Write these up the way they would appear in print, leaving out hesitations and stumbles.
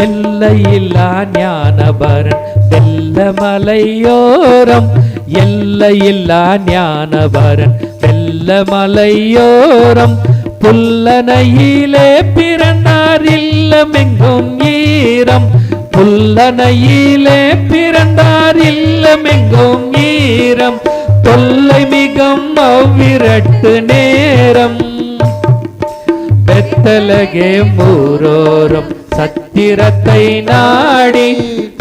எல்லையில்லா ஞானபரன் வெள்ளமலையோரம், எல்லையில்லா ஞானபரன் வெள்ளமலையோரம், புல்லனையிலே பிறந்தார் இல்லமெங்கும் ஈரம், புல்லனையிலே பிறந்தார் இல்லமெங்கும் ஈரம், தொல்லை மிகும் அவ்விரட்டு நேரம். பெத்தலகேம் ஊரோரம் சத்திரத்தை நாடி,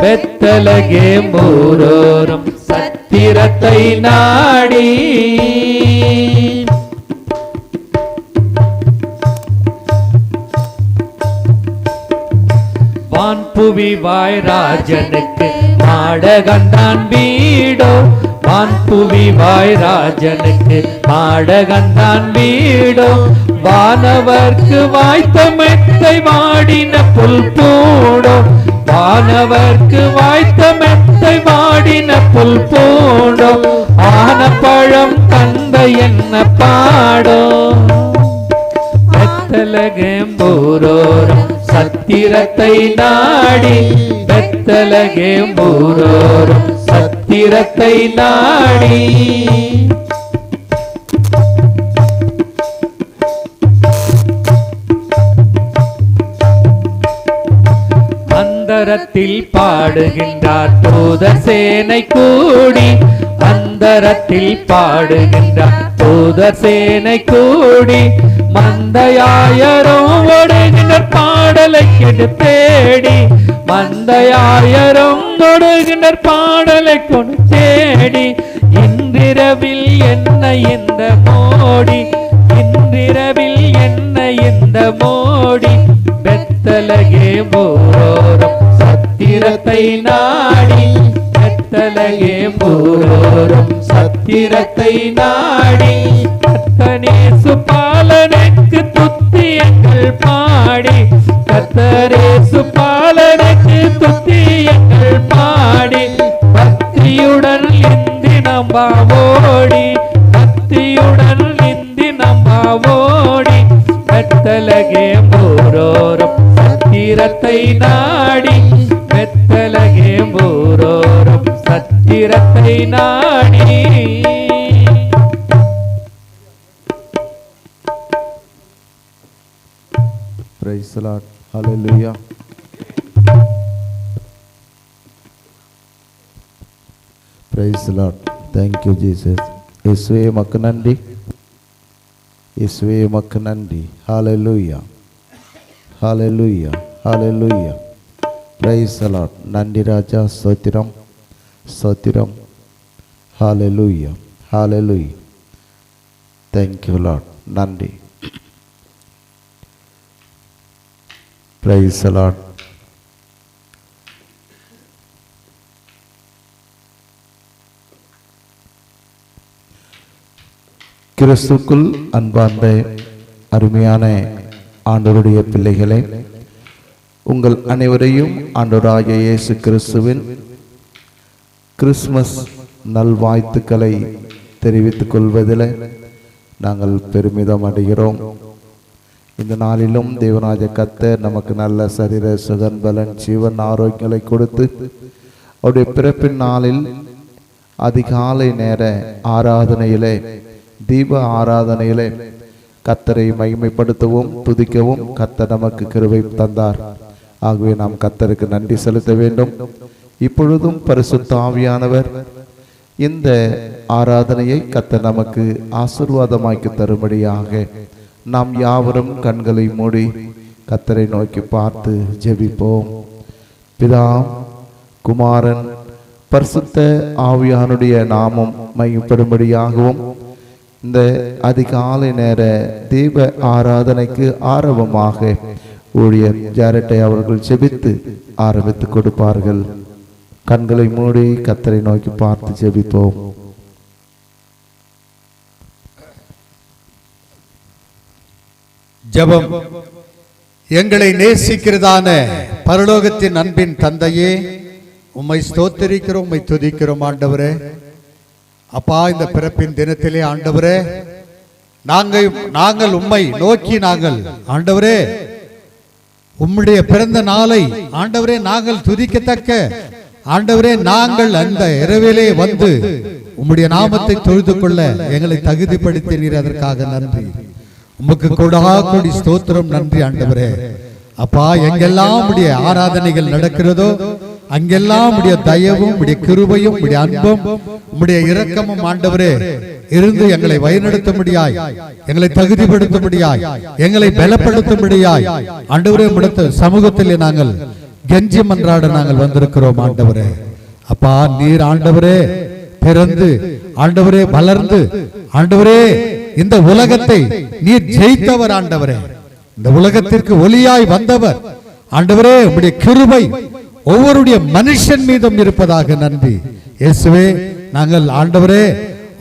பெத்தலகேம் ஊரோரம் சத்திரத்தை நாடி, வான்புவி வாய்ராஜனுக்கு மாடகந்தான் வீடோ, வான்புவி வாய்ராஜனுக்கு மாடகந்தான் வீடோ, வானவர்க்கு வாய்த்த மெத்தை வாடின புல் பூடோ, வானவர்க்கு வாய்த்த மெத்தை வாடின புல் பூடோ, ஆன பழம் தந்த என்ன பாடோ. பெத்தலகேம் ஊரோரம் சத்திரத்தை நாடி, பெத்தலகேம் ஊரோரம் சத்திரத்தை நாடி, அந்தரத்தில் பாடுகின்றார் தூதர் சேனை கூடி, அந்தரத்தில் பாடுகின்றார் தூதர் சேனை கூடி, மந்தையாயரும் ஒடுகின்ற பாடலை கெடு தேடி, மந்தையாயரும் ஒடுகின்ற பாடலை கொண்டு தேடி, இன்றிரவில் என்ன இந்த மோடி, இன்றிரவில் என்ன இந்த மோடி, பெத்தலகேம் ஊரோரம் சத்திரத்தை நாடி, பெத்தலகேம் ஊரோரம் சத்திரத்தை நாடி, கர்த்தரேசு பாலனுக்கு துத்தியங்கள் பாடி, கர்த்தரேசு பாலனுக்கு துத்தியங்கள் பாடி, பக்தியுடன் இந்தி நம்பாவோடி, பக்தியுடன் இந்தி நம்பாவோடி, பெத்தலகேம் ஊரோரம் சத்திரத்தை நாடி, பெத்தலகேம் ஊரோரம் சத்திரத்தை நாடி. Praise the Lord. Hallelujah. Praise the Lord. Thank you, Jesus. இயேசுவே உமக்கு நன்றி, இயேசுவே உமக்கு நன்றி. Hallelujah. Hallelujah. Hallelujah. Praise the Lord. நன்றி ராஜா, ஸ்தோத்திரம் ஸ்தோத்திரம். Hallelujah. Hallelujah. Thank you, Lord. நன்றி. Praise the Lord. கிறிஸ்துக்குள் அன்பார்ந்த அருமையான ஆண்டவருடைய பிள்ளைகளே, உங்கள் அனைவரையும் ஆண்டவராகிய இயேசு கிறிஸ்துவின் கிறிஸ்துமஸ் நல்வாழ்த்துக்களை தெரிவித்துக் கொள்வதில் நாங்கள் பெருமிதம் அடைகிறோம். இந்த நாளிலும் தேவராஜ கர்த்தர் நமக்கு நல்ல சரீர சுகன் பலன் ஜீவன் ஆரோக்கியங்களை கொடுத்து அவருடைய பிறப்பின் நாளில் அதிகாலை நேர ஆராதனையிலே, தீப ஆராதனையிலே கர்த்தரை மகிமைப்படுத்தவும் துதிக்கவும் கர்த்தர் நமக்கு கிருபை தந்தார். ஆகவே நாம் கர்த்தருக்கு நன்றி செலுத்த வேண்டும். இப்பொழுதும் பரிசுத்த ஆவியானவர் இந்த ஆராதனையை கர்த்தர் நமக்கு ஆசீர்வாதமாக்கி தரும்படியாக நாம் யாவரும் கண்களை மூடி கர்த்தரை நோக்கி பார்த்து ஜெபிப்போம். பிதா, குமாரன், பரிசுத்த ஆவியானுடைய நாமம் மகிமைப்படும்படியாகவும் இந்த அதிகாலை நேர தீப ஆராதனைக்கு ஆரம்பமாக ஊழியர் ஜாரட்டை அவர்கள் ஜெபித்து ஆரம்பித்து கொடுப்பார்கள். கண்களை மூடி கர்த்தரை நோக்கி பார்த்து ஜெபிப்போம். ஜெபம். எங்களை நேசிக்கிறதான பரலோகத்தின் அன்பின் தந்தையே, உம்மை ஸ்தோத்திரிக்கிறோம், உம்மை துதிக்கிறோம் ஆண்டவரே. அப்பா, இந்த பிறப்பின் தினத்திலே ஆண்டவரே நாங்கள் உம்மை நோக்கி நாங்கள் ஆண்டவரே உம்முடைய பிறந்த நாளை ஆண்டவரே நாங்கள் துதிக்கத்தக்க ஆண்டவரே நாங்கள் அந்த இரவிலே வந்து உம்முடைய நாமத்தை தொழுது கொள்ள எங்களை தகுதிப்படுத்தினீர். அதற்காக நன்றி. உமக்கு கொடாகொடி ஸ்தோத்திரம். நன்றி ஆண்டவரே. அப்பா, எங்கெல்லாம் உடைய ஆராதனைகள் நடக்கிறதோ அங்கெல்லாம் உடைய தயவும் உடைய கிருபையும் உடைய அன்பும் உடைய இரக்கமும் ஆண்டவரே இருந்து எங்களை வழிநடத்தும்படியாய், எங்களை தகுதிப்படுத்தும்படியாய், எங்களை பலப்படுத்தும்படியாய் ஆண்டவரே உம்முடைய சமூகத்திலே நாங்கள் கெஞ்சி மன்றாட நாங்கள் வந்திருக்கிறோம் ஆண்டவரே. அப்பா, நீர் ஆண்டவரே பிறந்து ஆண்டவரே வளர்ந்து ஆண்டவரே இந்த உலகத்தை நீர் ஜெயித்தவர் ஆண்டவரே. இந்த உலகத்திற்கு ஒளியாய் வந்தவர் ஆண்டவரே. உம்முடைய கிருபை ஒவ்வொருடைய மனுஷன் மீதும் இருப்பதாக நன்றி இயேசுவே. நாங்கள் ஆண்டவரே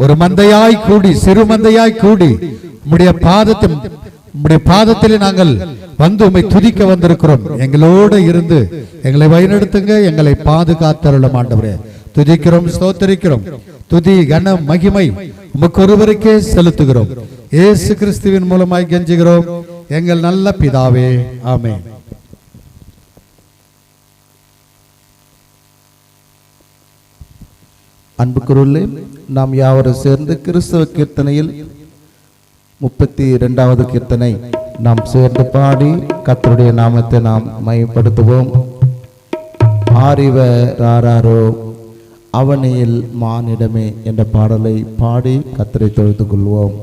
ஒரு மந்தையாய் கூடி, சிறு மந்தையாய் கூடி உம்முடைய பாதத்திலே நாங்கள் வந்து உம்மை துதிக்க வந்திருக்கிறோம். எங்களோடு இருந்து எங்களை வழிநடத்துங்க, எங்களை பாதுகாத்தருளும் ஆண்டவரே. துதிக்கிறோம், ஸ்தோத்திரிக்கிறோம். துதி கனம் மகிமை உமக்கு ஒருவருக்கே செலுத்துகிறோம். இயேசு கிறிஸ்துவின் மூலமாய் கெஞ்சுகிறோம் எங்கள் நல்ல பிதாவே, ஆமென். அன்புக்குருளே, நாம் யாவரும் சேர்ந்து கிறிஸ்தவ கீர்த்தனையில் 32வது கீர்த்தனை நாம் சேர்ந்து பாடி கர்த்தருடைய நாமத்தை நாம் மையப்படுத்துவோம். ஆரிவராரோ அவனியில் மானிடமே என்ற பாடலை பாடி கர்த்தரை தொழுது கொள்வோம்.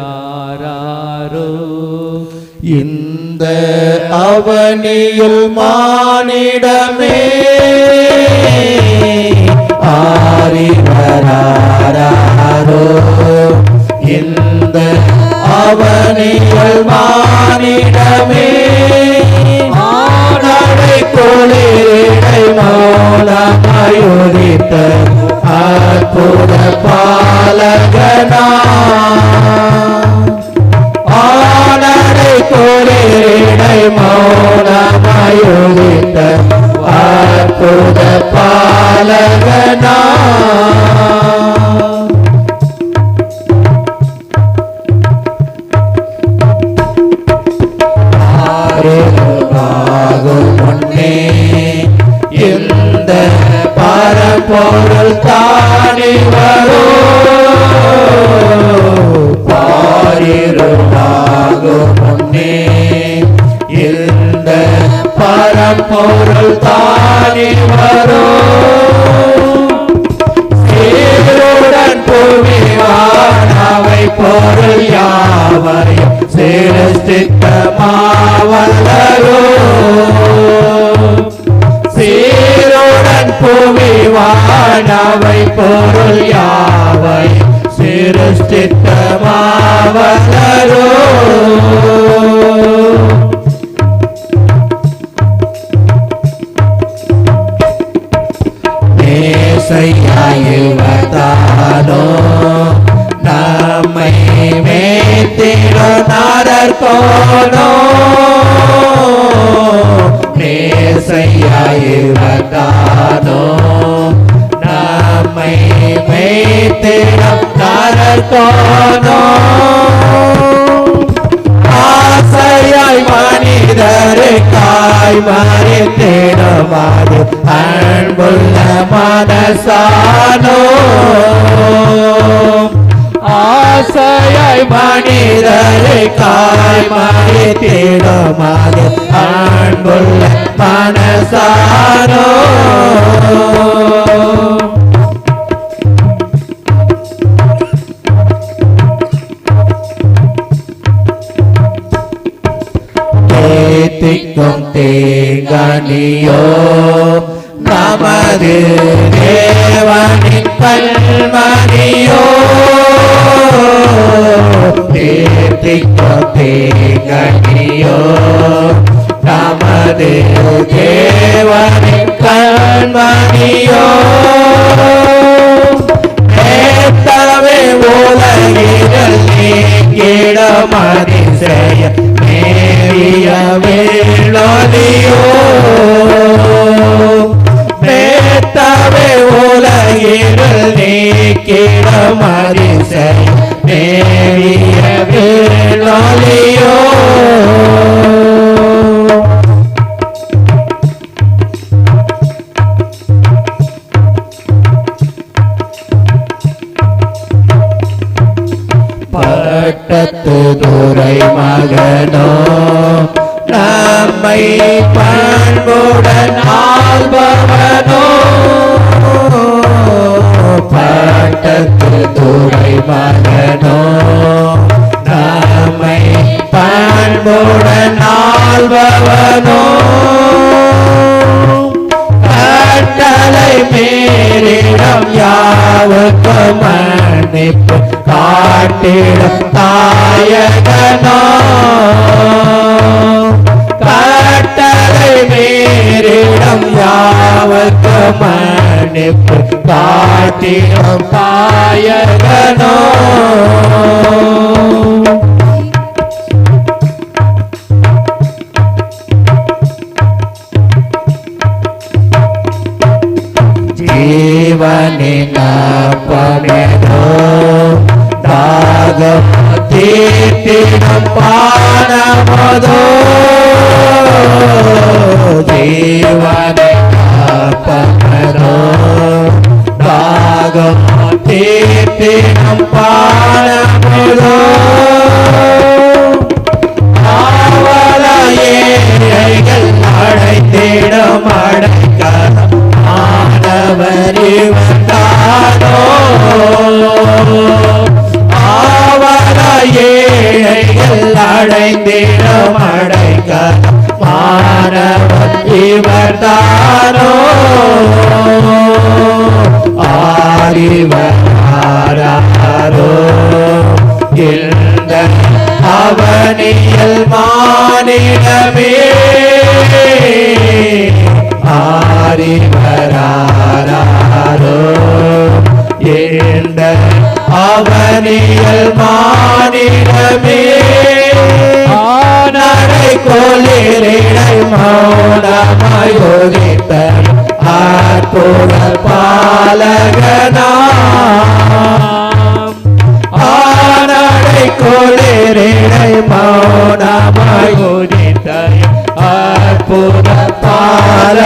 ஆரிவராரோ இந்த அவனியில் மானிடமே, ஆரிவராரோ இந்த அவனியில் மானிடமே, ஆனடை கொளிரை மௌனமாயுதித்த அற்புத பாலகனா, ஆனடை கொளிரை மௌனமாயுதித்த அற்புத பாலகனா, முன்னே இந்த பரம்பொருள் தானி வரோ, பாரிருளாகும் முன்னே இந்த பரம்பொருள் தானி வரோ, சீருடன் புவிவானவை பொருள் யாவையும் சிருஷ்டித்தமாவல்லரோ, சீருடன் புவிவானவை பொருள் யாவையும் சிருஷ்டித்தமாவல்லரோ, நேசையாயுவதானோ நம்மை மேத்திரனாரர்கோனோ, நேசையாயுவதானோ நம்மை மேத்திரனாரர்கோனோ, ஆசையாய் மனிதருக்காய் மறித்திடுமாறு அன்புள்ள மனசானோ, ஆசையாய் மனிதருக்காய் மறித்திடுமாறு அன்புள்ள மனசானோ, திக்கும் தேங்கனியோ நமது தேவனின் கல்மணியோ, திக்கும் தேங்கனியோ நமது தேவனின் கல்மணியோ, ஏத்தவே உலகில் நீக்கிடமதிசய மேரிய வேளொலியோ, மேத்தவே உலகில் நீக்கிடமதிசய மேரிய வேளொலியோ, பட்டத்து துரை மகனோ நம்மை பண்புடன் ஆள்பவனோ பட்டத்து துரை மகனோ நம்மை பண்புடன் ஆள்பவனோ கட்டளை மேலிடம் யாவுக்கு மன்னிப்பு காட்டிடும் தாயகனோ கட்டளை மேலிடம் யாவுக்கு மன்னிப்பு காட்டிடும் தாயகனோ ஜீவனின் அப்பமெனோ தாகம் தீர்த்திடும் பானமதோ ஜீவனின் அப்பமெனோ தாகம் தீர்த்திடும் பானமதோ ஆவலையேகள் அடைத்திடும் அடைக்கலம் ஆனவரிவந்தானோ ஆவலையேகள் அடைந்திடும் அடைக்கலம் மாணவர் இவர்தானோ ஆரிவராரோ இந்த அவனியல் மானிடமே ஆரிவராரோ இந்த அவனியல் மானிடமே ஆனடை கொளிரிடை மௌனமாய் ஒலித்த அற்புத பாலகனாம் ஆனடை கொளிரிடை மௌனமாய் ஒலித்த அற்புத பாலகனாம்.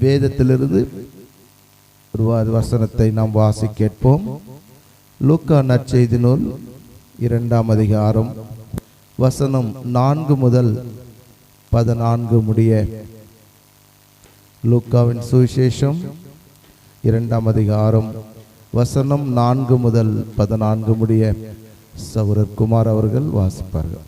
வேதத்திலிருந்து ஒரு வசனத்தை நாம் வாசி கேட்போம். லூக்கா நற்செய்தி நூல் 2ஆம் அதிகாரம் வசனம் 4 முதல் 14 முடிய. லூக்காவின் சுவிசேஷம் 2ஆம் அதிகாரம் வசனம் 4 முதல் 14 முடிய சகோதரர் குமார் அவர்கள் வாசிப்பார்கள்.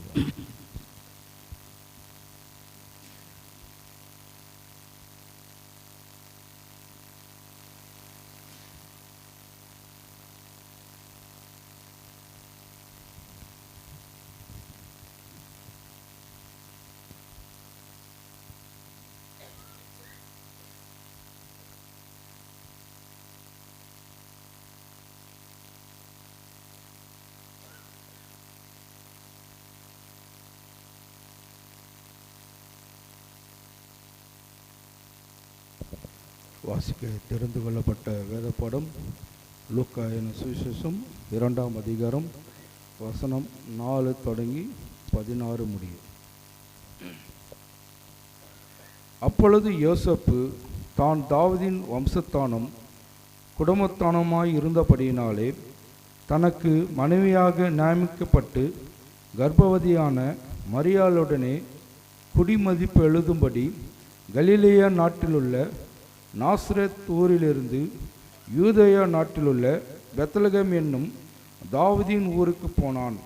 வாசிக்க தெரிந்து கொள்ளப்பட்ட வேத பாடம் லூக்கா எனும் சுவிசேஷம் 2ஆம் அதிகாரம் வசனம் 4 தொடங்கி 16 முடியும். அப்பொழுது யோசேப்பு தான் தாவீதின் வம்சத்தானும் குடும்பத்தானுமாய் இருந்தபடியினாலே தனக்கு மனைவியாக நியமிக்கப்பட்டு கர்ப்பவதியான மரியாளுடனே குடிமதிப்பு எழுதும்படி கலிலேயா நாட்டிலுள்ள நாசரேத் ஊரிலிருந்து யூதேயா நாட்டிலுள்ள பெத்லகேம் என்னும் தாவீதின் ஊருக்கு போனான்.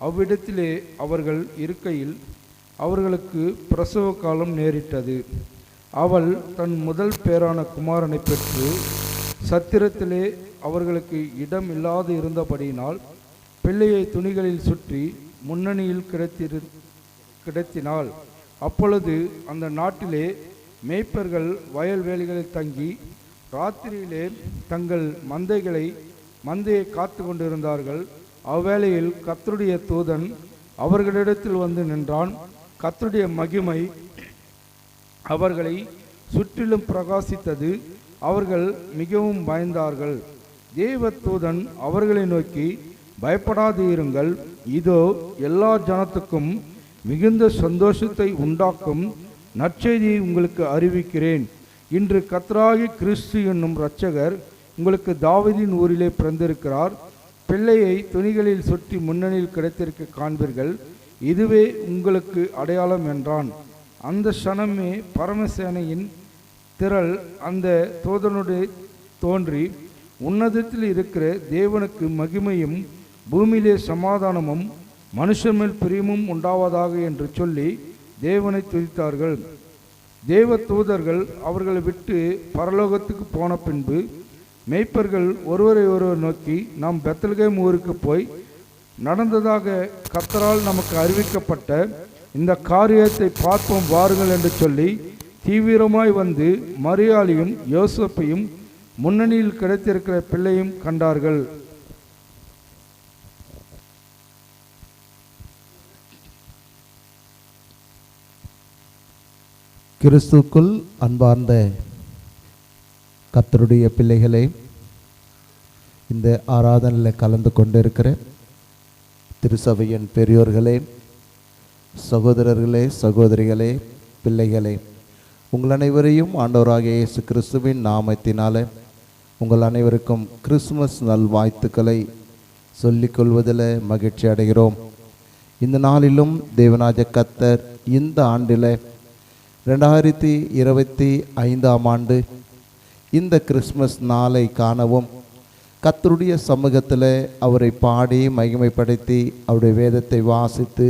அவ்விடத்திலே அவர்கள் இருக்கையில் அவர்களுக்கு பிரசவ காலம் நேரிட்டது. அவள் தன் முதல் பேரான குமாரனை பெற்று சத்திரத்திலே அவர்களுக்கு இடம் இல்லாது இருந்தபடியினால் பிள்ளையை துணிகளில் சுற்றி முன்னணியில் கிடத்தினாள். அப்பொழுது அந்த நாட்டிலே மேய்ப்பர்கள் வயல்வெளிகளில் தங்கி ராத்திரியிலே தங்கள் மந்தையை காத்து கொண்டிருந்தார்கள். அவ்வேளையில் கர்த்தருடைய தூதன் அவர்களிடத்தில் வந்து நின்றான். கர்த்தருடைய மகிமை அவர்களை சுற்றிலும் பிரகாசித்தது. அவர்கள் மிகவும் பயந்தார்கள். தேவ தூதன் அவர்களை நோக்கி, பயப்படாது இருங்கள், இதோ எல்லா ஜனத்துக்கும் மிகுந்த சந்தோஷத்தை உண்டாக்கும் நற்செய்தியை உங்களுக்கு அறிவிக்கிறேன். இன்று கர்த்தராகிய கிறிஸ்து என்னும் இரட்சகர் உங்களுக்கு தாவீதின் ஊரிலே பிறந்திருக்கிறார். பிள்ளையை துணிகளில் சுற்றி முன்னணியில் கிடைத்திருக்க காண்பீர்கள். இதுவே உங்களுக்கு அடையாளம் என்றான். அந்த க்ஷணமே பரமசேனையின் திரள் அந்த தூதனுடைய தோன்றி, உன்னதத்தில் இருக்கிற தேவனுக்கு மகிமையும் பூமியிலே சமாதானமும் மனுஷன் மேல் பிரியமும் உண்டாவதாக என்று சொல்லி தேவனை துதித்தார்கள். தேவ தூதர்கள் அவர்களை விட்டு பரலோகத்துக்கு போன பின்பு மேய்ப்பர்கள் ஒருவரை ஒருவர் நோக்கி, நாம் பெத்லகேம் ஊருக்கு போய் நடந்ததாக கர்த்தரால் நமக்கு அறிவிக்கப்பட்ட இந்த காரியத்தை பார்ப்போம் வாருங்கள் என்று சொல்லி தீவிரமாய் வந்து மரியாளையும் யோசப்பையும் முன்னணியில் கிடைத்திருக்கிற பிள்ளையும் கண்டார்கள். கிறிஸ்துக்குள் அன்பார்ந்த கர்த்தருடைய பிள்ளைகளே, இந்த ஆராதனையில் கலந்து கொண்டிருக்கிற திருச்சபையின் பெரியோர்களே, சகோதரர்களே, சகோதரிகளே, பிள்ளைகளே, உங்கள் அனைவரையும் ஆண்டவராகிய இயேசு கிறிஸ்துவின் நாமத்தினால உங்கள் அனைவருக்கும் கிறிஸ்துமஸ் நல்வாழ்த்துக்களை சொல்லிக்கொள்வதில் மகிழ்ச்சி அடைகிறோம். இந்த நாளிலும் தேவனாகிய கர்த்தர் இந்த ஆண்டில் 2025ஆம் ஆண்டு இந்த கிறிஸ்மஸ் நாளை காணவும், கர்த்தருடைய சமூகத்தில் அவரை பாடி மகிமைப்படுத்தி அவருடைய வேதத்தை வாசித்து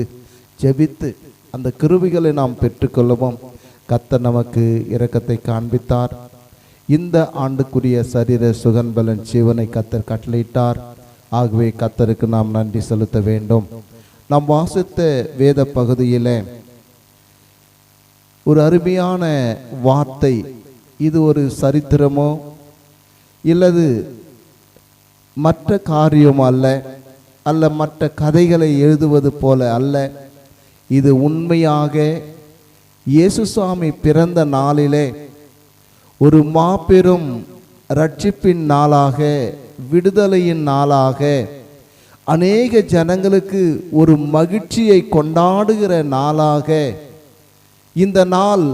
ஜெபித்து அந்த கிருபைகளை நாம் பெற்றுக்கொள்ளவும் கர்த்தர் நமக்கு இரக்கத்தை காண்பித்தார். இந்த ஆண்டுக்குரிய சரீர சுகன்பலன் ஜீவனை கர்த்தர் கட்டளையிட்டார். ஆகவே கர்த்தருக்கு நாம் நன்றி செலுத்த வேண்டும். நாம் வாசித்த வேத பகுதியில் ஒரு அருமையான வார்த்தை. இது ஒரு சரித்திரமோ இல்லது மற்ற காரியம் அல்ல மற்ற கதைகளை எழுதுவது போல அல்ல. இது உண்மையாக இயேசுசாமி பிறந்த நாளிலே ஒரு மாபெரும் ரட்சிப்பின் நாளாக, விடுதலையின் நாளாக, அநேக ஜனங்களுக்கு ஒரு மகிழ்ச்சியை கொண்டாடுகிற நாளாக இந்த நாள்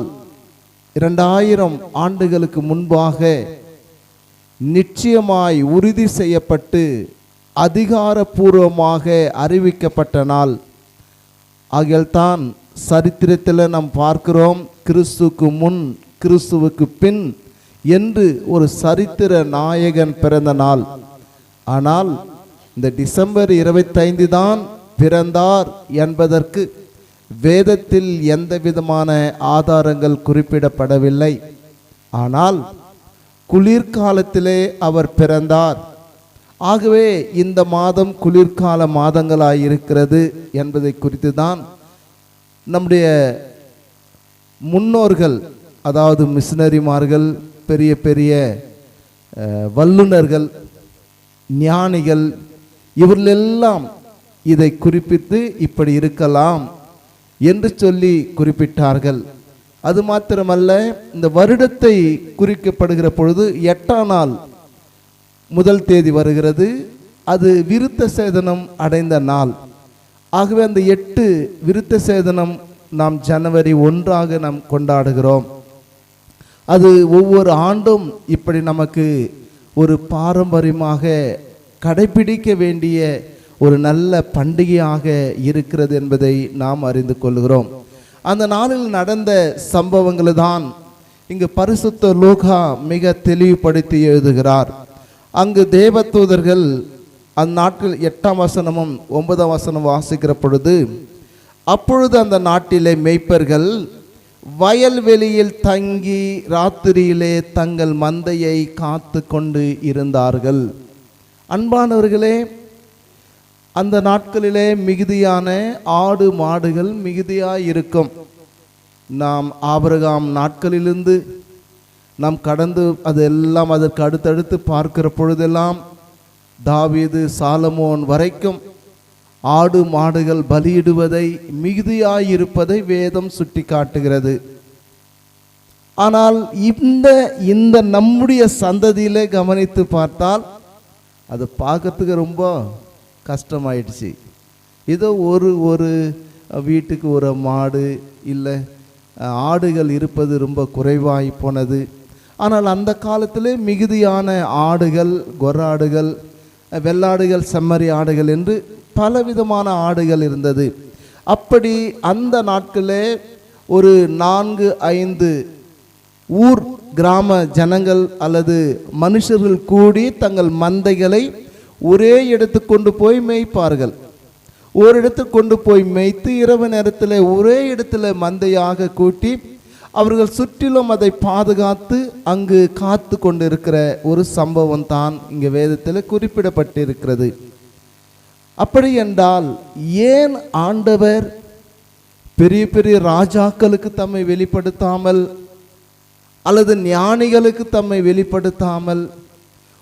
2000 ஆண்டுகளுக்கு முன்பாக நிச்சயமாய் உறுதி செய்யப்பட்டு அதிகாரபூர்வமாக அறிவிக்கப்பட்ட நாள். ஆகியால்தான் சரித்திரத்தில் நாம் பார்க்கிறோம், கிறிஸ்துவுக்கு முன் கிறிஸ்துவுக்கு பின் என்று ஒரு சரித்திர நாயகன் பிறந்த நாள். ஆனால் இந்த டிசம்பர் 25 தான் பிறந்தார் என்பதற்கு வேதத்தில் எந்த விதமான ஆதாரங்கள் குறிப்பிடப்படவில்லை. ஆனால் குளிர்காலத்திலே அவர் பிறந்தார். ஆகவே இந்த மாதம் குளிர்கால மாதங்களாயிருக்கிறது என்பதை குறித்து தான் நம்முடைய முன்னோர்கள், அதாவது மிஷினரிமார்கள், பெரிய பெரிய வல்லுநர்கள், ஞானிகள், இவர்களெல்லாம் இதை குறிப்பிட்டு இப்படி இருக்கலாம் என்று சொல்லி குறிப்பிட்டார்கள். அது மாத்திரமல்ல, இந்த வருடத்தை குறிக்கப்படுகிற பொழுது 8ஆம் நாள் முதல் தேதி வருகிறது. அது விருத்த சேதனம் அடைந்த நாள். ஆகவே அந்த 8 விருத்த சேதனம் நாம் ஜனவரி 1 நாம் கொண்டாடுகிறோம். அது ஒவ்வொரு ஆண்டும் இப்படி நமக்கு ஒரு பாரம்பரியமாக கடைபிடிக்க வேண்டிய ஒரு நல்ல பண்டிகையாக இருக்கிறது என்பதை நாம் அறிந்து கொள்கிறோம். அந்த நாளில் நடந்த சம்பவங்களை தான் இங்கு பரிசுத்த லூக்கா மிக தெளிவுபடுத்தி எழுதுகிறார். அங்கு தேவதூதர்கள் அந்த நாட்கள் 8ஆம் வசனமும் 9ஆம் வசனம் வாசிக்கிற பொழுது, அப்பொழுது அந்த நாட்டிலே மேய்ப்பர்கள் வயல்வெளியில் தங்கி ராத்திரியிலே தங்கள் மந்தையை காத்து கொண்டு இருந்தார்கள். அன்பானவர்களே, அந்த நாட்களிலே மிகுதியான ஆடு மாடுகள் மிகுதியாய் இருக்கும். நாம் ஆபிரகாம் நாட்களிலிருந்து நாம் கடந்து அதெல்லாம் அதற்கு அடுத்தடுத்து பார்க்கிற பொழுதெல்லாம் தாவீது சாலமோன் வரைக்கும் ஆடு மாடுகள் பலியிடுவதை மிகுதியாயிருப்பதை வேதம் சுட்டி காட்டுகிறது. ஆனால் இந்த நம்முடைய சந்ததியிலே கவனித்து பார்த்தால் அது பார்க்கறதுக்கு ரொம்ப கஷ்டமாயிடுச்சு. ஏதோ ஒரு வீட்டுக்கு ஒரு மாடு இல்லை ஆடுகள் இருப்பது ரொம்ப குறைவாய் போனது. ஆனால் அந்த காலத்திலே மிகுதியான ஆடுகள், கொர்ராடுகள், வெள்ளாடுகள், செம்மறி ஆடுகள் என்று பலவிதமான ஆடுகள் இருந்தது. அப்படி அந்த நாட்களே ஒரு 4-5 ஊர் கிராம ஜனங்கள் அல்லது மனுஷர்கள் கூடி தங்கள் மந்தைகளை ஒரே இடத்துக்கு கொண்டு போய் மேய்ப்பார்கள். ஒரு இடத்துக்கு கொண்டு போய் மேய்த்து இரவு நேரத்தில் ஒரே இடத்துல மந்தையாக கூட்டி அவர்கள் சுற்றிலும் அதை பாதுகாத்து அங்கு காத்து கொண்டு இருக்கிற ஒரு சம்பவம் தான் இங்கே வேதத்தில் குறிப்பிடப்பட்டிருக்கிறது. அப்படி என்றால் ஏன் ஆண்டவர் பெரிய பெரிய ராஜாக்களுக்கு தம்மை வெளிப்படுத்தாமல் அல்லது ஞானிகளுக்கு தம்மை வெளிப்படுத்தாமல்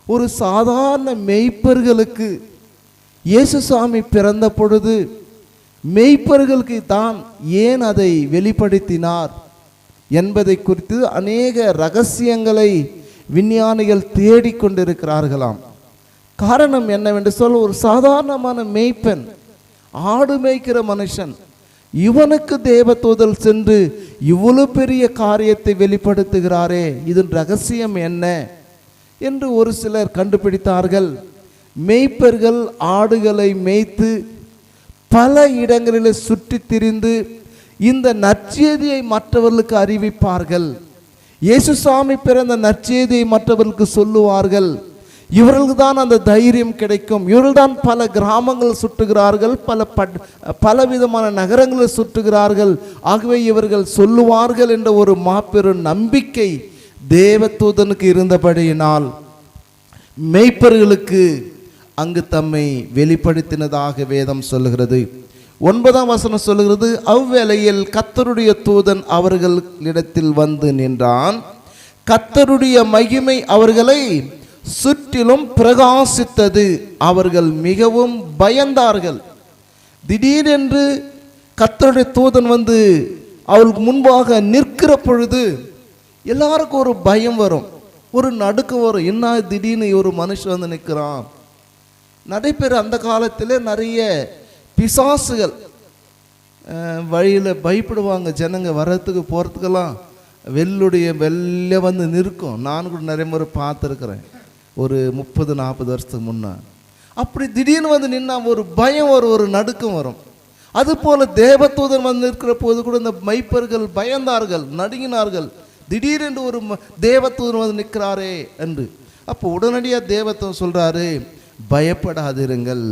ஒரு சாதாரண மேய்ப்பர்களுக்கு இயேசுசாமி பிறந்த பொழுது மேய்ப்பர்களுக்கு தான் ஏன் அதை வெளிப்படுத்தினார் என்பதை குறித்து அநேக ரகசியங்களை விஞ்ஞானிகள் தேடிக்கொண்டிருக்கிறார்களாம். காரணம் என்னவென்று சொல்ல, ஒரு சாதாரணமான மேய்ப்பன், ஆடு மேய்க்கிற மனுஷன், இவனுக்கு தேவதூதன் சென்று இவ்வளவு பெரிய காரியத்தை வெளிப்படுத்துகிறாரே, இதன் ரகசியம் என்ன என்று ஒரு சிலர் கண்டுபிடித்தார்கள். மேய்ப்பர்கள் ஆடுகளை மேய்த்து பல இடங்களில் சுற்றி திரிந்து இந்த நற்செய்தியை மற்றவர்களுக்கு அறிவிப்பார்கள். இயேசுசாமி பிறந்த நற்செய்தியை மற்றவர்களுக்கு சொல்லுவார்கள். இவர்களுக்கு தான் அந்த தைரியம் கிடைக்கும். இவர்கள் தான் பல கிராமங்கள் சுற்றுகிறார்கள், பல விதமான நகரங்களை சுற்றுகிறார்கள். ஆகவே இவர்கள் சொல்லுவார்கள் என்ற ஒரு மாபெரும் நம்பிக்கை தேவதூதனுக்கு இருந்தபடியினால் மேய்ப்பர்களுக்கு அங்கு தம்மை வெளிப்படுத்தினதாக வேதம் சொல்லுகிறது. 9ஆம் வசனம் சொல்லுகிறது, அவ்வேளையில் கர்த்தருடைய தூதன் அவர்களிடத்தில் வந்து நின்றான். கர்த்தருடைய மகிமை அவர்களை சுற்றிலும் பிரகாசித்தது. அவர்கள் மிகவும் பயந்தார்கள். திடீரென்று கர்த்தருடைய தூதன் வந்து அவளுக்கு முன்பாக நிற்கிற பொழுது எல்லாருக்கும் ஒரு பயம் வரும், ஒரு நடுக்கம் வரும். என்ன திடீர்னு ஒரு மனுஷன் வந்து நிற்கிறான். நடைபெற அந்த காலத்தில் நிறைய பிசாசுகள் வழியில் பயப்படுவாங்க. ஜனங்க வர்றதுக்கு போகிறதுக்கெல்லாம் வெள்ளை வந்து நிற்கும். நான் கூட நிறைய முறை பார்த்துருக்குறேன், ஒரு 30-40 வருஷத்துக்கு முன்னே. அப்படி திடீர்னு வந்து நின்னா ஒரு பயம் வரும், ஒரு நடுக்கம் வரும். அதுபோல் தேவதூதன் வந்து நிற்கிற போது கூட இந்த மைப்பர்கள் பயந்தார்கள், நடுங்கினார்கள். திடீரென்று ஒரு தேவதூதன் வந்து நிற்கிறாரே என்று. அப்போ உடனடியாக தேவதூதன் சொல்கிறாரு, பயப்படாதிருங்கள்.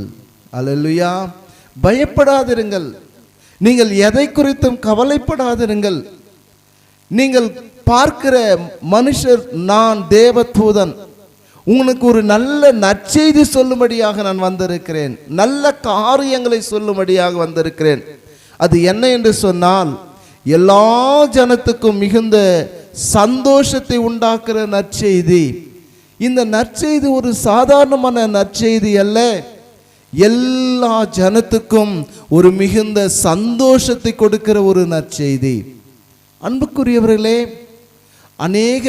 அல்லேலூயா, பயப்படாதிருங்கள். நீங்கள் எதை குறித்தும் கவலைப்படாதிருங்கள். நீங்கள் பார்க்கிற மனுஷர் நான் தேவதூதன். உங்களுக்கு ஒரு நல்ல நற்செய்தி சொல்லும்படியாக நான் வந்திருக்கிறேன். நல்ல காரியங்களை சொல்லும்படியாக வந்திருக்கிறேன். அது என்ன என்று சொன்னால், எல்லா ஜனத்துக்கும் மிகுந்த சந்தோஷத்தை உண்டாக்குற நற்செய்தி. இந்த நற்செய்தி ஒரு சாதாரணமான நற்செய்தி அல்ல, எல்லா ஜனத்துக்கும் ஒரு மிகுந்த சந்தோஷத்தை கொடுக்கிற ஒரு நற்செய்தி. அன்புக்குரியவர்களே, அநேக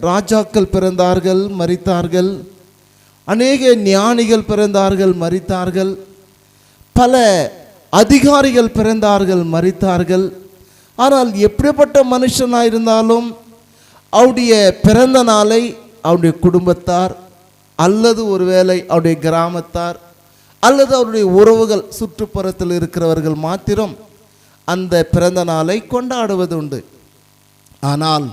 ராஜாக்கள் பிறந்தார்கள், மரித்தார்கள். அநேக ஞானிகள் பிறந்தார்கள், மரித்தார்கள். பல அதிகாரிகள் பிறந்தார்கள், மரித்தார்கள். ஆனால் எப்படிப்பட்ட மனுஷனாக இருந்தாலும் அவருடைய பிறந்த நாளை அவருடைய குடும்பத்தார் அல்லது ஒருவேளை அவருடைய கிராமத்தார் அல்லது அவருடைய உறவுகள் சுற்றுப்புறத்தில் இருக்கிறவர்கள் மாத்திரம் அந்த பிறந்த நாளை கொண்டாடுவது உண்டு. ஆனால்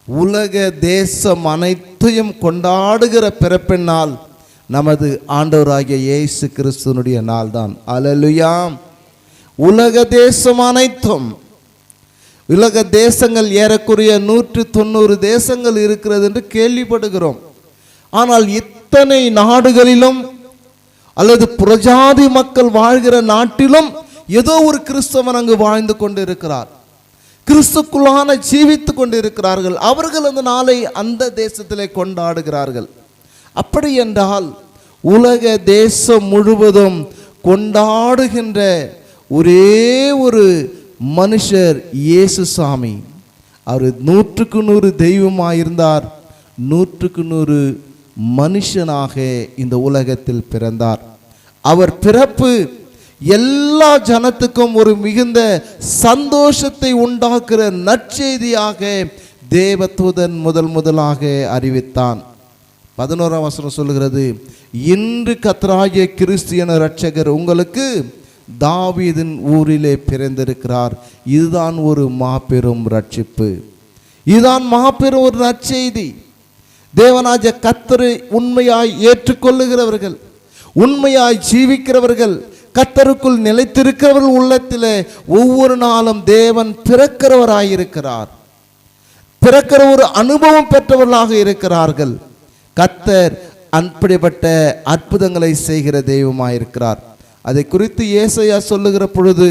உலக தேசம் அனைத்தையும் கொண்டாடுகிற பிறப்பின் நாள் நமது ஆண்டவராகிய இயேசு கிறிஸ்துவனுடைய நாள் தான். அல்லேலூயா. உலக தேசம் அனைத்தும், உலக தேசங்கள் ஏறக்குறைய 190 தேசங்கள் இருக்கிறது என்று கேள்விப்படுகிறோம். ஆனால் இத்தனை நாடுகளிலும் அல்லது புறஜாதி மக்கள் வாழ்கிற நாட்டிலும் ஏதோ ஒரு கிறிஸ்தவன் அங்கு வாழ்ந்து கொண்டு இருக்கிறார், கிறிஸ்துக்குள்ளான ஜீவித்து கொண்டு இருக்கிறார்கள். அவர்கள் அந்த நாளை அந்த தேசத்திலே கொண்டாடுகிறார்கள். அப்படி என்றால் உலக தேசம் முழுவதும் கொண்டாடுகின்ற ஒரே ஒரு மனுஷர் இயேசுசாமி. அவர் 100க்கு 100 தெய்வமாயிருந்தார், 100க்கு 100 மனுஷனாக இந்த உலகத்தில் பிறந்தார். அவர் பிறப்பு எல்லா ஜனத்துக்கும் ஒரு மிகுந்த சந்தோஷத்தை உண்டாக்குற நற்செய்தியாக தேவதூதன் முதலாக அறிவித்தான். 11ஆம் வசனம் சொல்லுகிறது, இன்று கர்த்தராகிய கிறிஸ்து என இரட்சகர் உங்களுக்கு தாவீதின் ஊரிலே பிறந்திருக்கிறார். இதுதான் ஒரு மாபெரும் ரட்சிப்பு, இதுதான் மாபெரும் ஒரு நற்செய்தி. தேவனாகிய கர்த்தரை உண்மையாய் ஏற்றுக்கொள்ளுகிறவர்கள், உண்மையாய் ஜீவிக்கிறவர்கள், கர்த்தருக்குள் நிலைத்திருக்கிறவர்கள் உள்ளத்திலே ஒவ்வொரு நாளும் தேவன் பிறக்கிறவராயிருக்கிறார், பிறக்கிற ஒரு அனுபவம் பெற்றவர்களாக இருக்கிறார்கள். கர்த்தர் அப்படிப்பட்ட அற்புதங்களை செய்கிற தெய்வமாயிருக்கிறார். அதை குறித்து ஏசாயா சொல்லுகிற பொழுது,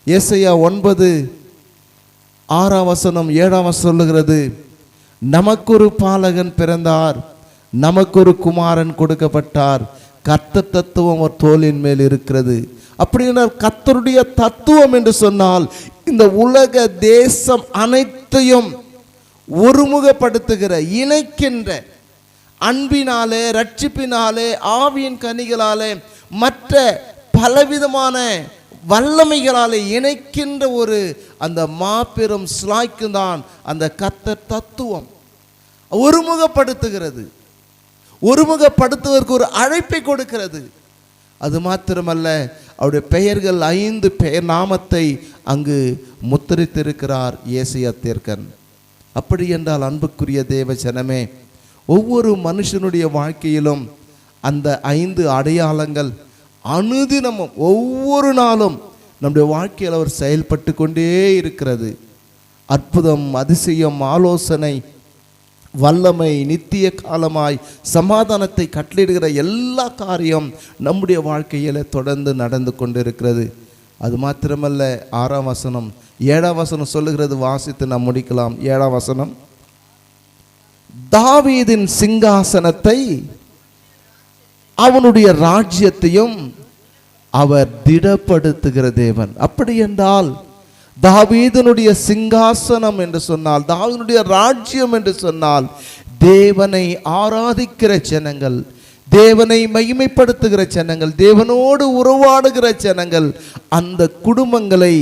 ஏசாயா 9:6 சொல்லுகிறது, நமக்கொரு பாலகன் பிறந்தார், நமக்கொரு குமாரன் கொடுக்கப்பட்டார், கர்த்தர் தத்துவம் ஒரு தோளின் மேல் இருக்கிறது. அப்படின்னா கர்த்தருடைய தத்துவம் என்று சொன்னால் இந்த உலக தேசம் அனைத்தையும் ஒருமுகப்படுத்துகிற, இணைக்கின்ற, அன்பினாலே, ரட்சிப்பினாலே, ஆவியின் கனிகளாலே, மற்ற பலவிதமான வல்லமைகளாலே இணைக்கின்ற ஒரு அந்த மாபெரும் ஸ்லாய்க்கு தான் அந்த கர்த்தர் தத்துவம் ஒருமுகப்படுத்துகிறது, ஒருமுகப்படுத்துவதற்கு ஒரு அழைப்பை கொடுக்கிறது. அது மாத்திரமல்ல, அவருடைய பெயர்கள் 5 பெயர் நாமத்தை அங்கு முத்திரித்திருக்கிறார் ஏசாயா தீர்க்கன். அப்படி என்றால் அன்புக்குரிய தேவ ஜனமே, ஒவ்வொரு மனுஷனுடைய வாழ்க்கையிலும் அந்த 5 அடையாளங்கள் அனுதினமும் ஒவ்வொரு நாளும் நம்முடைய வாழ்க்கையில் அவர் செயல்பட்டு கொண்டே இருக்கிறது. அற்புதம், அதிசயம், ஆலோசனை, வல்லமை, நித்திய காலமாய் சமாதானத்தை கட்டளையிடுகிற எல்லா காரியம் நம்முடைய வாழ்க்கையில் தொடர்ந்து நடந்து கொண்டிருக்கிறது. அது மாத்திரமல்ல, 6ஆம் வசனம் 7ஆம் வசனம் சொல்லுகிறது, வாசித்து நாம் முடிக்கலாம். 7ஆம் வசனம், தாவீதின் சிங்காசனத்தை அவனுடைய ராஜ்யத்தையும் அவர் திடப்படுத்துகிற தேவன். அப்படி என்றால் தாவீதினுடைய சிங்காசனம் என்று சொன்னால், தாவீதினுடைய ராஜ்யம் என்று சொன்னால், தேவனை ஆராதிக்கிற ஜனங்கள், தேவனை மகிமைப்படுத்துகிற ஜனங்கள், தேவனோடு உறவாடுகிற ஜனங்கள், அந்த குடும்பங்களை,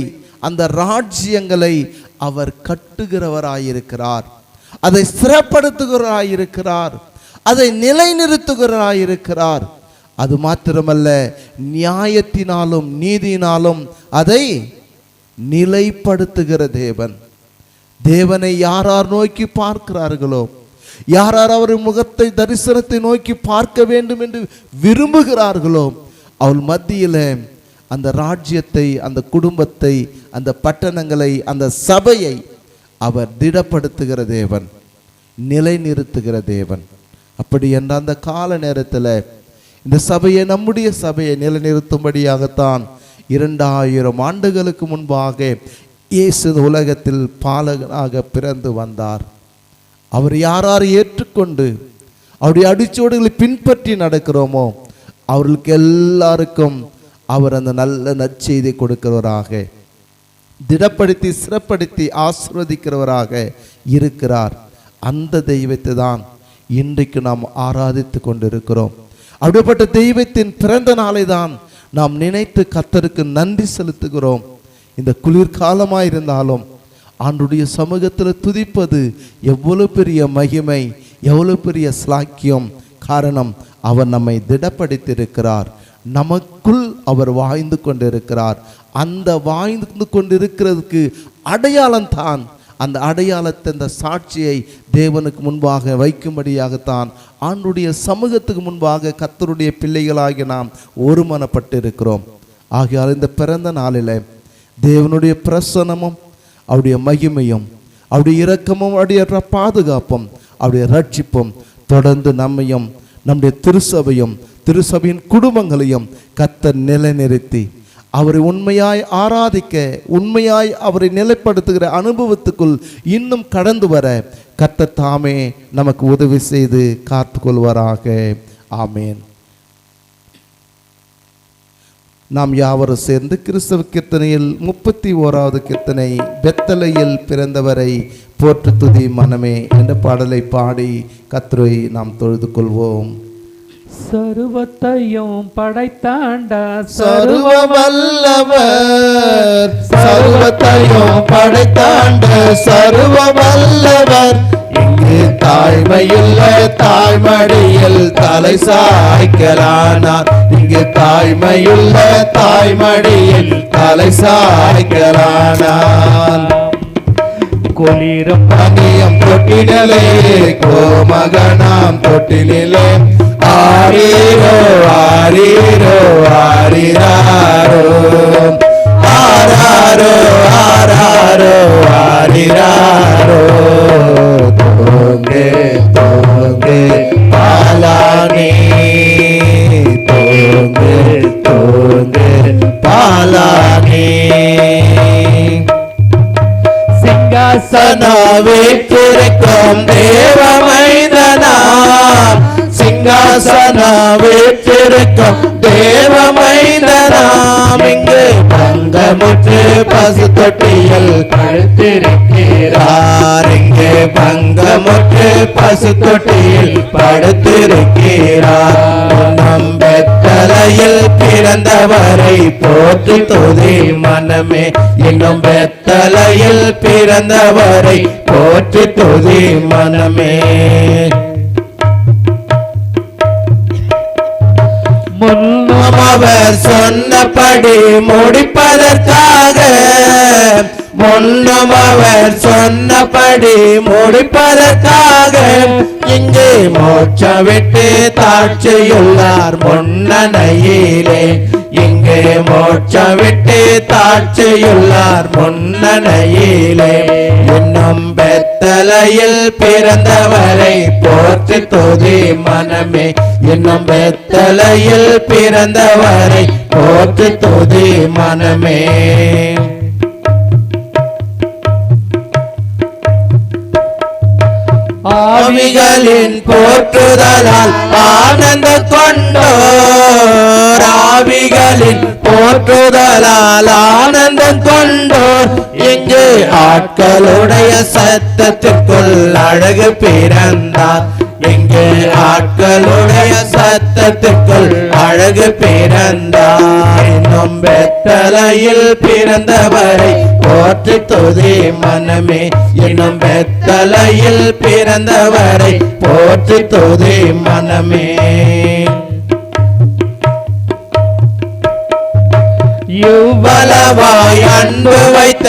அந்த ராஜ்யங்களை அவர் கட்டுகிறவராயிருக்கிறார், அதை ஸ்திரப்படுத்துகிறவராயிருக்கிறார், அதை நிலைநிறுத்துகிறவராயிருக்கிறார். அது மாத்திரமல்ல, நியாயத்தினாலும் நீதியினாலும் அதை நிலைப்படுத்துகிற தேவன். தேவனை யாரார் நோக்கி பார்க்கிறார்களோ, யாரார் அவர் முகத்தை, தரிசனத்தை நோக்கி பார்க்க வேண்டும் என்று விரும்புகிறார்களோ, அவள் மத்தியில் அந்த ராஜ்யத்தை, அந்த குடும்பத்தை, அந்த பட்டணங்களை, அந்த சபையை அவர் திடப்படுத்துகிற தேவன், நிலைநிறுத்துகிற தேவன். அப்படி என்ற அந்த கால நேரத்தில் இந்த சபையை, நம்முடைய சபையை நிலைநிறுத்தும்படியாகத்தான் 2000 ஆண்டுகளுக்கு முன்பாக இயேசு உலகத்தில் பாலகனாக பிறந்து வந்தார். அவர் யாரார் ஏற்றுக்கொண்டு அவருடைய அடிச்சோடுகளை பின்பற்றி நடக்கிறோமோ அவர்களுக்கு எல்லாருக்கும் அவர் அந்த நல்ல நற்செய்தி கொடுக்கிறவராக, திடப்படுத்தி சிறப்படுத்தி ஆசீர்வதிக்கிறவராக இருக்கிறார். அந்த தெய்வத்தை தான் இன்றைக்கு நாம் ஆராதித்து கொண்டிருக்கிறோம். அப்படிப்பட்ட தெய்வத்தின் பிறந்த நாளை தான் நாம் நினைத்து கர்த்தருக்கு நன்றி செலுத்துகிறோம். இந்த குளிர்காலமாயிருந்தாலும் ஆண்டுடைய சமூகத்தில் துதிப்பது எவ்வளவு பெரிய மகிமை, எவ்வளவு பெரிய ஸ்லாக்கியம். காரணம், அவர் நம்மை திடப்படுத்தியிருக்கிறார், நமக்குள் அவர் வாழ்ந்து கொண்டிருக்கிறார். அந்த வாழ்ந்து கொண்டிருக்கிறதுக்கு அடையாளம் தான், அந்த அடையாளத்தை, அந்த சாட்சியை தேவனுக்கு முன்பாக வைக்கும்படியாகத்தான் ஆண்டுடைய சமூகத்துக்கு முன்பாக கர்த்தருடைய பிள்ளைகளாகி நாம் ஒருமனப்பட்டு இருக்கிறோம். ஆகையால் இந்த பிறந்த நாளில் தேவனுடைய பிரசன்னமும், அவருடைய மகிமையும், அவருடைய இரக்கமும், அவருடைய பாதுகாப்பும், அவருடைய ரட்சிப்பும் தொடர்ந்து நம்மையும், நம்முடைய திருசபையும், திருசபையின் குடும்பங்களையும் கர்த்தர் நிலைநிறுத்தி அவரை உண்மையாய் ஆராதிக்க, உண்மையாய் அவரை நிலைப்படுத்துகிற அனுபவத்துக்குள் இன்னும் கடந்து வர கர்த்தர் தாமே நமக்கு உதவி செய்து காத்து கொள்வாராக. ஆமேன். நாம் யாவரும் சேர்ந்து கிறிஸ்தவ கீர்த்தனையில் 31வது கீர்த்தனை, பெத்தலையில் பிறந்தவரை போற்று துதி மனமே என்ற பாடலை பாடி கர்த்தரை நாம் தொழுது கொள்வோம். சர்வத்தையும் படைத்தாண்ட சர்வ வல்லவர், சர்வத்தையும் படைத்தாண்ட சர்வ வல்லவர், இங்கு தாய்மையுள்ள தாய்மடியில் தலை சாய்க்கலானார். இங்கு தாய்மையுள்ள தாய்மடியில் தலை சாய்க்கலானார். குளிரும் பனியம் தொட்டிலே கோமகனாம் தொட்டிலே ஆரீரோ ஆரீரோ ஆரிராரோ ஆராரோ ஆராரோ ஆரிராரோ தோங்கே தோங்கே பாலானே தோங்கே தோங்கே பாலானே சிங்காசனா வீற்றிருக்கும் தேவமைந்தனா சிங்காசனா வீற்றிருக்கும் தேவமைந்தனாம் இங்கு பங்கமுற்று பசு தொட்டியில் படுத்திருக்கிறார். இங்கு பங்கமுற்று பசு தொட்டியில் படுத்திருக்கிறார். நம் பெத்தலையில் பிறந்தவரை போற்றி துதி மனமே. இன்னும் பெத்தலையில் பிறந்தவரை போற்றி துதி மனமே. முன்னும் அவர் சொன்னபடி முடிப்பதற்காக, முன்னும் அவர் சொன்னபடி முடிப்பதற்காக இங்கு மோட்சம் விட்டு தாட்சியுள்ளார் முன்னணையிலே. இங்கு மோட்சம் விட்டு தாட்சியுள்ளார் முன்னணையிலே. இன்னும் பெத்தலையில் பிறந்தவரை போற்றி துதி மனமே. இன்னும் பெத்தலையில் பிறந்தவரை போற்றி துதி மனமே. ஆவிகளின் போற்றுதலால் ஆனந்த கொண்டோர், ஆவிகளின் போற்றுதலால் ஆனந்தம் கொண்டோர் இங்கு ஆட்களுடைய சத்தத்திற்குள் அழகு பிறந்தார். இங்கு ஆட்களுடைய சத்தத்திற்குள் அழகு பிறந்தார். இன்னும் பெத்தலையில் பிறந்தவரை போற்றி துதி மனமே. இன்னும் பெத்தலையில் பிறந்தவரை போற்றி துதி மனமே. இவ்வளவாய் அன்பு வைத்த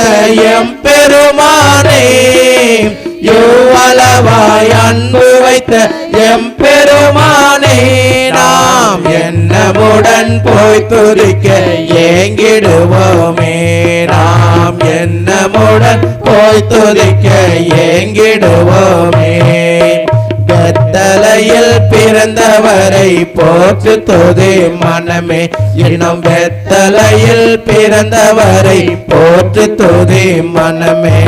எம்பெருமானே, இவ்வளவாய் அன்பு வைத்த எம்பெருமானே, நாம் என்னமுடன் போய் துதிக்க ஏங்கிடுவோமே. நாம் என்னமுடன் போய் துதிக்க ஏங்கிடுவோமே. பெத்தலையில் பிறந்தவரை போற்று துதி மனமே. இன்னும் பெத்தலையில் பிறந்தவரை போற்று துதி மனமே.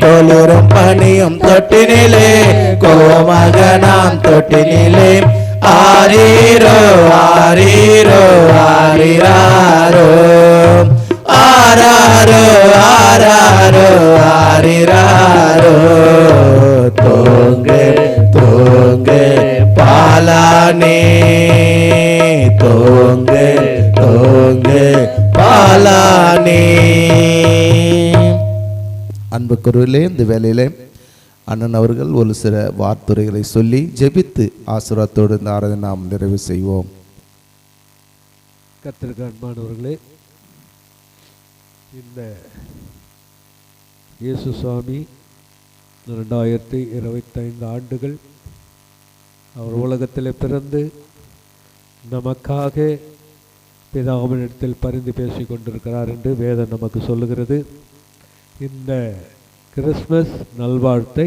குளிரும் பனியும் தொட்டினிலே கோமகனாம் தொட்டினிலே ஆரீரோ ஆரீரோ ஆரிராரோ ஆராரோ ஆராரோ ஆரிராரோ தோங்கே தோங்கே பாலானே தோங்கே தோங்கே பாலானே. அன்புக்குருவிலே இந்த வேளையிலே அண்ணன் அவர்கள் ஒரு சில வார்த்தைகளை சொல்லி ஜெபித்து ஆசீர்வாதத்தோடு இந்த ஆராதனை நாம் நிறைவு செய்வோம். கர்த்தருக்கு அன்பானவர்களே, இந்த இயேசு சுவாமி 2025 ஆண்டுகள் அவர் உலகத்தில் பிறந்து நமக்காக பிதாவினிடத்தில் பரிந்து பேசிக் கொண்டிருக்கிறார் என்று வேதம் நமக்கு சொல்லுகிறது. இந்த கிறிஸ்மஸ் நல்வாழ்த்தை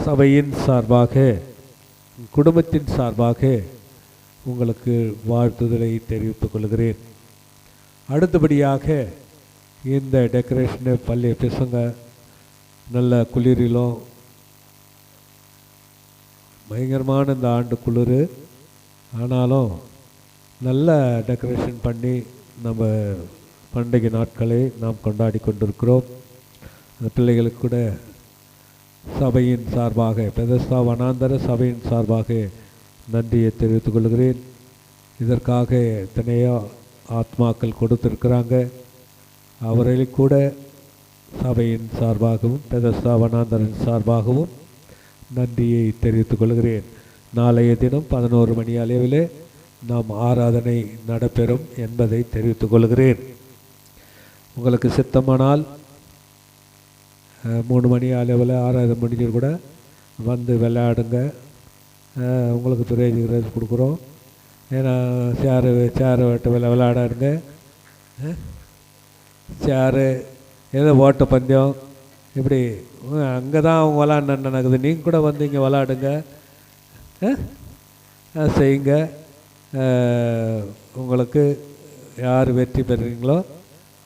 சபையின் சார்பாக, குடும்பத்தின் சார்பாக உங்களுக்கு வாழ்த்துதலை தெரிவித்துக் கொள்கிறேன். அடுத்தபடியாக இந்த டெக்கரேஷனை பள்ளிய பசங்க நல்ல குளிரிலும், பயங்கரமான இந்த ஆண்டு குளிர், ஆனாலும் நல்ல டெக்கரேஷன் பண்ணி நம்ம பண்டிகை நாட்களை நாம் கொண்டாடி கொண்டிருக்கிறோம். அந்த பிள்ளைகளுக்கு கூட சபையின் சார்பாக, பெதஸ்தா வனாந்தர சபையின் சார்பாக நன்றியை தெரிவித்துக் கொள்கிறேன். இதற்காக எத்தனையோ ஆத்மாக்கள் கொடுத்திருக்கிறாங்க. அவர்களை கூட சபையின் சார்பாகவும் பெதஸ்தா வனாந்தரின் சார்பாகவும் நன்றியை தெரிவித்துக் கொள்கிறேன். நாளைய தினம் 11 மணி அளவிலே நாம் ஆராதனை நடைபெறும் என்பதை தெரிவித்துக் கொள்கிறேன். உங்களுக்கு சித்தமானால் 3 மணி அளவில் ஆராதனை முடிஞ்சு கூட வந்து விளையாடுங்க. உங்களுக்கு பிரேஜ் கொடுக்குறோம். ஏன்னா சேரு விட்டு விளையாடாருங்க. சேரு ஏதோ ஓட்ட பந்தயம் இப்படி அங்கே தான் அவங்க விளாட்ன நடக்குது. நீங்கள் கூட வந்து இங்கே விளாடுங்க, செய்யுங்க. உங்களுக்கு யார் வெற்றி பெறுறீங்களோ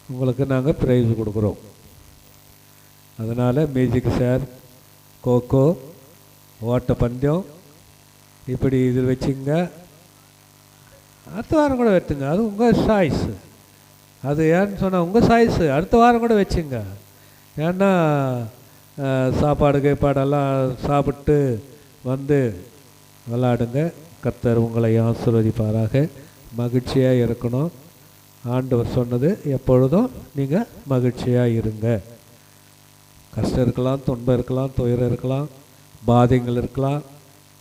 உங்களுக்கு நாங்கள் ப்ரைஸ் கொடுக்குறோம். அதனால் மியூசிக் சேர், கோகோ, ஓட்ட பந்தயம் இப்படி இதில் வச்சுங்க. அடுத்த வாரம் கூட வச்சுங்க. அது உங்கள் சாய்ஸு. அது ஏன்னு சொன்னால் உங்கள் சாய்ஸு. அடுத்த வாரம் கூட வச்சுங்க. ஏன்னா சாப்பாடு கீப்பாடெல்லாம் சாப்பிட்டு வந்து விளாடுங்க. கர்த்தர் உங்களை ஆசீர்வதிப்பாராக. மகிழ்ச்சியாக இருக்கணும். ஆண்டவர் சொன்னது எப்பொழுதும் நீங்கள் மகிழ்ச்சியாக இருங்க. கஷ்டம் இருக்கலாம், துன்பம் இருக்கலாம், துயரம் இருக்கலாம், பாதைகள் இருக்கலாம்,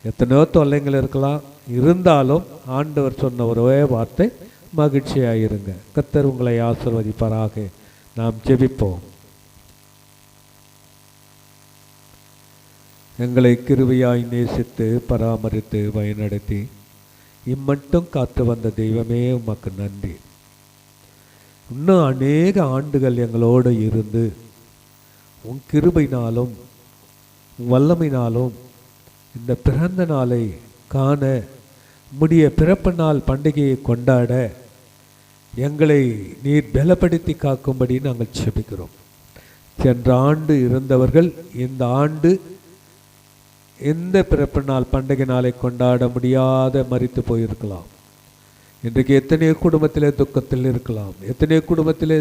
எத்தனையோ தொல்லைகள் இருக்கலாம். இருந்தாலும் ஆண்டவர் சொன்ன ஒரே வார்த்தை மகிழ்ச்சியாக இருங்க. கர்த்தர் உங்களை ஆசீர்வதிப்பாராக. நாம் ஜெபிப்போம். எங்களை கிருபையாய் நேசித்து பராமரித்து வழிநடத்தி இம்மட்டும் காத்து வந்த தெய்வமே உமக்கு நன்றி. இன்னும் அநேக ஆண்டுகள் எங்களோடு இருந்து உன் கிருபையினாலும் வல்லமையினாலும் இந்த பிறந்த நாளை காண முடிய பிறப்பு நாள் பண்டிகையை கொண்டாட எங்களை நீர் பலப்படுத்தி காக்கும்படி நாங்கள் செபிக்கிறோம். சென்ற ஆண்டு இருந்தவர்கள் இந்த ஆண்டு எந்த பிறப்பு நாள் பண்டிகை நாளை கொண்டாட முடியாத மரித்து போயிருக்கலாம். இன்றைக்கு எத்தனையோ குடும்பத்திலே துக்கத்தில் இருக்கலாம், எத்தனையோ குடும்பத்திலே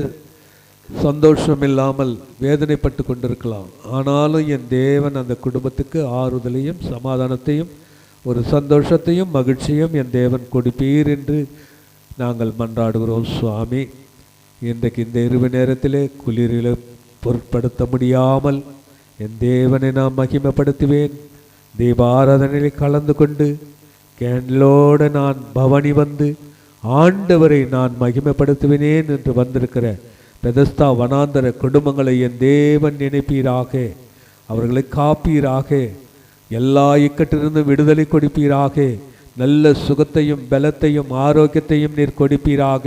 சந்தோஷம் இல்லாமல் வேதனைப்பட்டு கொண்டிருக்கலாம். ஆனாலும் என் தேவன் அந்த குடும்பத்துக்கு ஆறுதலையும் சமாதானத்தையும் ஒரு சந்தோஷத்தையும் மகிழ்ச்சியும் என் தேவன் கொடுப்பீர் என்று நாங்கள் மன்றாடுகிறோம். சுவாமி, இன்றைக்கு இந்த இரவு நேரத்திலே குளிரில் பொருட்படுத்த முடியாமல் என் தேவனை நான் மகிமைப்படுத்துவேன். தீபாராதனையில் கலந்து கொண்டு கேண்டலோடு நான் பவனி வந்து ஆண்டவரை நான் மகிமைப்படுத்துவேனேன் என்று வந்திருக்கிற பெதஸ்தா வனாந்தர குடும்பங்களை என் தேவன் நினைப்பீராக. அவர்களை காப்பீராக. எல்லா இக்கட்டிலிருந்து விடுதலை கொடுப்பீராக. நல்ல சுகத்தையும் பலத்தையும் ஆரோக்கியத்தையும் நீர் கொடுப்பீராக.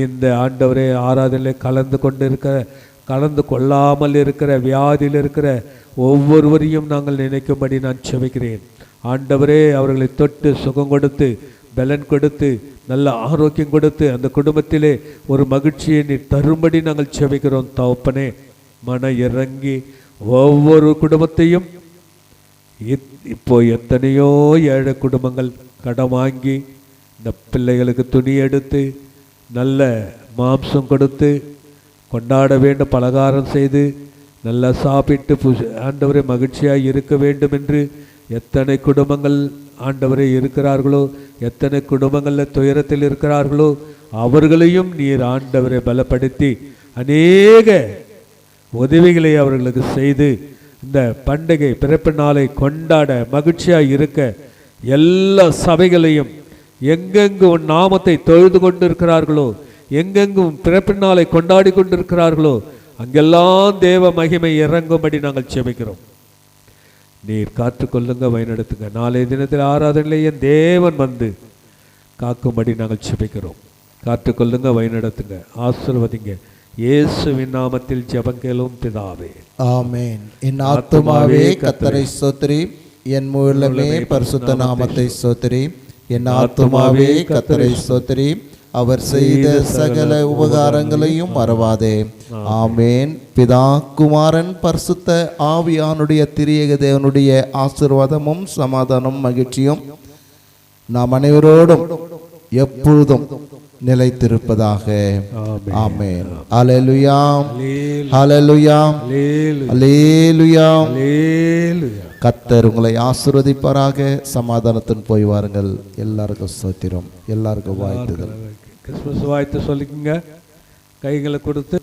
இந்த ஆண்டவரே ஆராதனையில் கலந்து கொள்ளாமல் இருக்கிற வியாதியில் இருக்கிற ஒவ்வொருவரையும் நாங்கள் நினைக்கும்படி நான் செபிக்கிறேன். ஆண்டவரே, அவர்களை தொட்டு சுகம் கொடுத்து பலன் கொடுத்து நல்ல ஆரோக்கியம் கொடுத்து அந்த குடும்பத்திலே ஒரு மகிழ்ச்சியை நீ தரும்படி நாங்கள் செபிக்கிறோம். தகப்பனே, மன இறங்கி ஒவ்வொரு குடும்பத்தையும் இப்போ எத்தனையோ ஏழை குடும்பங்கள் கடன் வாங்கி இந்த பிள்ளைகளுக்கு துணி எடுத்து நல்ல மாம்சம் கொடுத்து கொண்டாட வேண்டும், பலகாரம் செய்து நல்லா சாப்பிட்டு ஆண்டவரே மகிழ்ச்சியாக இருக்க வேண்டும் என்று எத்தனை குடும்பங்கள் ஆண்டவரே இருக்கிறார்களோ, எத்தனை குடும்பங்களில் துயரத்தில் இருக்கிறார்களோ அவர்களையும் நீர் ஆண்டவரை பலப்படுத்தி அநேக உதவிகளை அவர்களுக்கு செய்து இந்த பண்டிகை பிறப்பு நாளை கொண்டாட மகிழ்ச்சியாக இருக்க எல்லா சபைகளையும் எங்கெங்கு உன் நாமத்தை தொழுது கொண்டிருக்கிறார்களோ, எங்கெங்கும் பிறப்பு நாளை கொண்டாடி கொண்டிருக்கிறார்களோ அங்கெல்லாம் தேவ மகிமை இறங்கும்படி நாங்கள் செபிக்கிறோம். நீர் காத்துக்கொள்ளுங்க, வழிநடத்துங்க. நாளைய தினத்தில் ஆராதனையிலே என் தேவன் வந்து காக்கும்படி நாங்கள் செபிக்கிறோம். காத்துக்கொள்ளுங்க, வழிநடத்துங்க, ஆசீர்வதிங்க. இயேசுவின் நாமத்தில் ஜெபங்களும் பிதாவே, ஆமென். என் ஆத்துமாவே கர்த்தரை ஸ்தோத்திரி, என் முழுமே பரிசுத்த நாமத்தை ஸ்தோத்திரி. என் ஆத்துமாவே கர்த்தரை ஸ்தோத்திரி, அவர் செய்த சகல உபகாரங்களையும் மறவாதே. ஆமேன். பிதா, குமாரன், பரிசுத்த ஆவியானுடைய திரியேக தேவனுடைய ஆசீர்வாதமும் சமாதானமும் மகிழ்ச்சியும் நாம் அனைவரோடும் எப்பொழுதும் நிலைத்திருப்பதாக. ஆமென். ஹல்லேலூயா, ஹல்லேலூயா, ஹல்லேலூயா, ஹல்லேலூயா. கர்த்தர் உங்களை ஆசீர்வதிப்பாராக. சமாதானத்துடன் போய் வாருங்கள். எல்லாருக்கும் ஸ்தோத்திரம். எல்லாருக்கும் வாழ்த்துகள். கிறிஸ்மஸ் வாழ்த்து சொல்லிக்கோங்க. கைகளை கொடுத்து